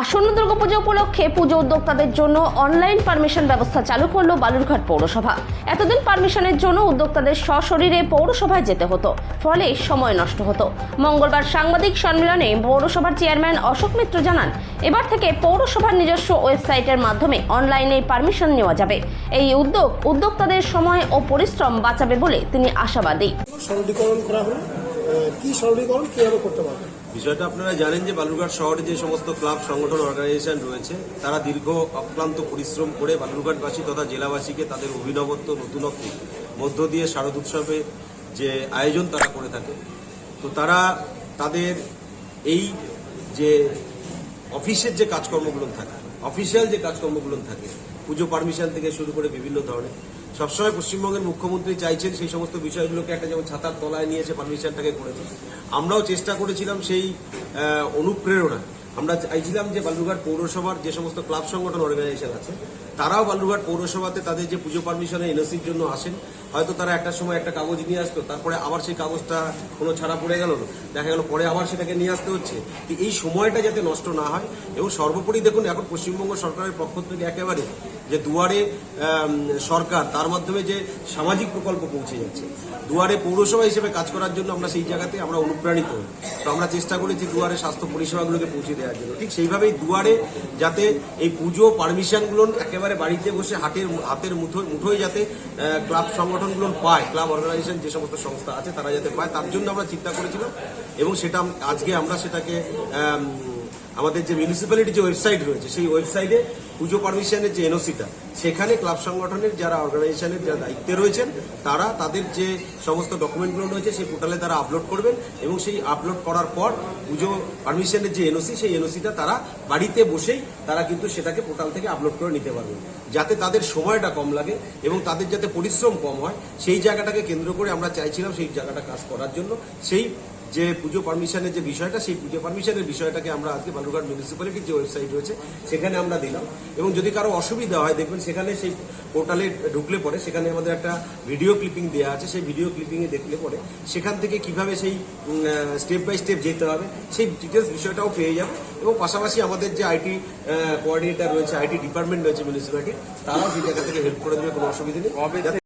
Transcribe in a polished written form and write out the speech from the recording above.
আসন্ন দুর্গাপূজা উপলক্ষে পুজো উদ্যোক্তাদের জন্য অনলাইন পারমিশন ব্যবস্থা চালু করলো বালুরঘাট পৌরসভা। এতদিন পারমিশনের জন্য উদ্যোক্তাদের সশরীরে পৌরসভায় যেতে হতো, ফলে সময় নষ্ট হতো। মঙ্গলবার সাংবাদিক সম্মেলনে পৌরসভার চেয়ারম্যান অশোক মিত্র জানান, এবার থেকে পৌরসভার নিজস্ব ওয়েবসাইটের মাধ্যমে অনলাইনে পারমিশন নেওয়া যাবে। এই উদ্যোগ উদ্যোক্তাদের সময় ও পরিশ্রম বাঁচাবে বলে তিনি আশাবাদী। সরলীকরণ করা হলো, কি সরলীকরণ কিভাবে করতে পারবে? বিষয়টা আপনারা জানেন যে বালুরঘাট শহরে যে সমস্ত ক্লাব সংগঠন অর্গানাইজেশন রয়েছে তারা দীর্ঘ অক্লান্ত পরিশ্রম করে বালুরঘাটবাসী তথা জেলাবাসীকে তাদের অভিনবত্ব নতুনত্ব মধ্য দিয়ে শারদ উৎসবে যে আয়োজন তারা করে থাকে। তো তারা তাদের এই যে অফিসের যে কাজকর্মগুলো থাকে, অফিসিয়াল যে কাজকর্মগুলো থাকে, পুজো পারমিশন থেকে শুরু করে বিভিন্ন ধরনের, সবসময় পশ্চিমবঙ্গের মুখ্যমন্ত্রী চাইছেন সেই সমস্ত বিষয়গুলোকে একটা যেমন ছাতার তলায় নিয়ে এসে পারমিশনটাকে করেছে। আমরাও চেষ্টা করেছিলাম সেই অনুপ্রেরণা। আমরা চাইছিলাম যে বালুরঘাট পৌরসভার যে সমস্ত ক্লাব সংগঠন অর্গানাইজেশন আছে তারাও বালুরঘাট পৌরসভাতে তাদের যে পুজো পারমিশনে এনওসির জন্য আসেন। হয়তো তারা একটা সময় একটা কাগজ নিয়ে আসতো, তারপরে আবার সেই কাগজটা কোনো ছাড়া পড়ে গেল, দেখা গেল পরে আবার সেটাকে নিয়ে আসতে হচ্ছে। এই সময়টা যাতে নষ্ট না হয়, এবং সর্বোপরি দেখুন এখন পশ্চিমবঙ্গ সরকারের পক্ষ থেকে একেবারে যে দুয়ারে সরকার, তার মাধ্যমে যে সামাজিক প্রকল্প পৌঁছে যাচ্ছে, দুয়ারে পৌরসভা হিসেবে কাজ করার জন্য আমরা সেই জায়গাতে আমরা অনুপ্রাণিত হই। তো আমরা চেষ্টা করেছি দুয়ারে স্বাস্থ্য পরিষেবাগুলোকে পৌঁছে দেওয়ার জন্য। ঠিক সেইভাবেই দুয়ারে যাতে এই পুজো পারমিশনগুলো একেবারে বাড়িতে বসে হাতের মুঠোয় যাতে ক্লাব সংগঠনগুলো পায়, ক্লাব অর্গানাইজেশন যে সমস্ত সংস্থা আছে তারা যাতে পায়, তার জন্য আমরা চিন্তা করেছিলাম। এবং সেটা আজকে আমরা সেটাকে আমাদের যে মিউনিসিপ্যালিটির যে ওয়েবসাইট রয়েছে সেই ওয়েবসাইটে পুজো পারমিশনের যে এনওসিটা, সেখানে ক্লাব সংগঠনের যারা অর্গানাইজেশনের যারা দায়িত্বে রয়েছেন তারা তাদের যে সমস্ত ডকুমেন্টগুলো রয়েছে সেই পোর্টালে তারা আপলোড করবেন, এবং সেই আপলোড করার পর পুজো পারমিশনের যে এনওসি সেই এনওসিটা তারা বাড়িতে বসেই তারা কিন্তু সেটাকে পোর্টাল থেকে আপলোড করে নিতে পারবেন, যাতে তাদের সময়টা কম লাগে এবং তাদের যাতে পরিশ্রম কম হয়। সেই জায়গাটাকে কেন্দ্র করে আমরা চাইছিলাম সেই জায়গাটা কাজ করার জন্য। সেই যে পুজো পারমিশনের যে বিষয়টা, সেই পুজো পারমিশনের বিষয়টাকে আমরা আজকে বালুরঘাট মিউনিসিপ্যালিটির যে ওয়েবসাইট রয়েছে সেখানে আমরা দিলাম। এবং যদি কারো অসুবিধা হয়, দেখবেন সেখানে সেই পোর্টালে ঢুকলে পরে সেখানে আমাদের একটা ভিডিও ক্লিপিং দেওয়া আছে। সেই ভিডিও ক্লিপিংয়ে দেখলে পরে সেখান থেকে কিভাবে সেই স্টেপ বাই স্টেপ যেতে হবে সেই ডিটেলস বিষয়টাও পেয়ে যাবে। এবং পাশাপাশি আমাদের যে আইটি কোঅর্ডিনেটর রয়েছে, আইটি ডিপার্টমেন্ট রয়েছে মিউনিসিপ্যালিটি, তারাও সেই জায়গা থেকে হেল্প করে দেবে, কোনো অসুবিধা নেই।